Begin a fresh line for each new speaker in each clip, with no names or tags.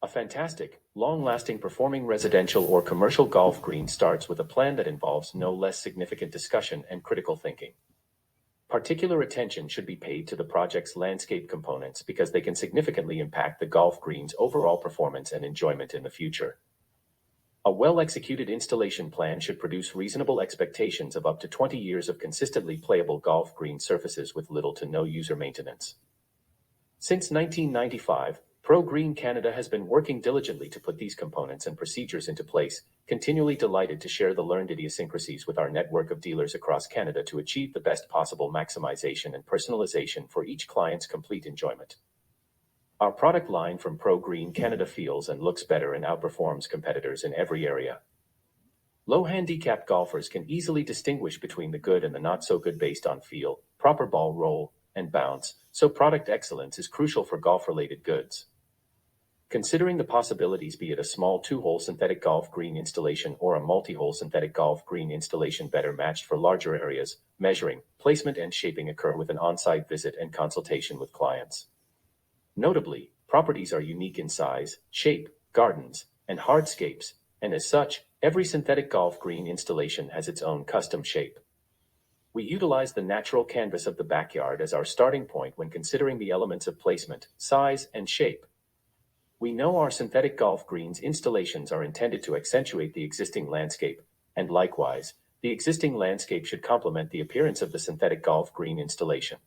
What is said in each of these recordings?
A fantastic, long-lasting performing residential or commercial golf green starts with a plan that involves no less significant discussion and critical thinking. Particular attention should be paid to the project's landscape components because they can significantly impact the golf green's overall performance and enjoyment in the future. A well-executed installation plan should produce reasonable expectations of up to 20 years of consistently playable golf green surfaces with little to no user maintenance. Since 1995, ProGreen Canada has been working diligently to put these components and procedures into place, continually delighted to share the learned idiosyncrasies with our network of dealers across Canada to achieve the best possible maximization and personalization for each client's complete enjoyment. Our product line from ProGreen Canada feels and looks better and outperforms competitors in every area. Low-handicapped golfers can easily distinguish between the good and the not-so-good based on feel, proper ball roll, and bounce, so product excellence is crucial for golf-related goods. Considering the possibilities, be it a small 2-hole synthetic golf green installation or a multi-hole synthetic golf green installation better matched for larger areas, measuring, placement and shaping occur with an on-site visit and consultation with clients. Notably, properties are unique in size, shape, gardens, and hardscapes, and as such, every synthetic golf green installation has its own custom shape. We utilize the natural canvas of the backyard as our starting point when considering the elements of placement, size, and shape. We know our synthetic golf greens installations are intended to accentuate the existing landscape, and likewise, the existing landscape should complement the appearance of the synthetic golf green installation.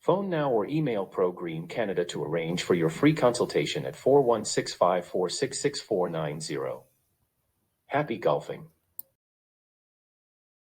Phone now or email ProGreen Canada to arrange for your free consultation at 4165466490. Happy golfing!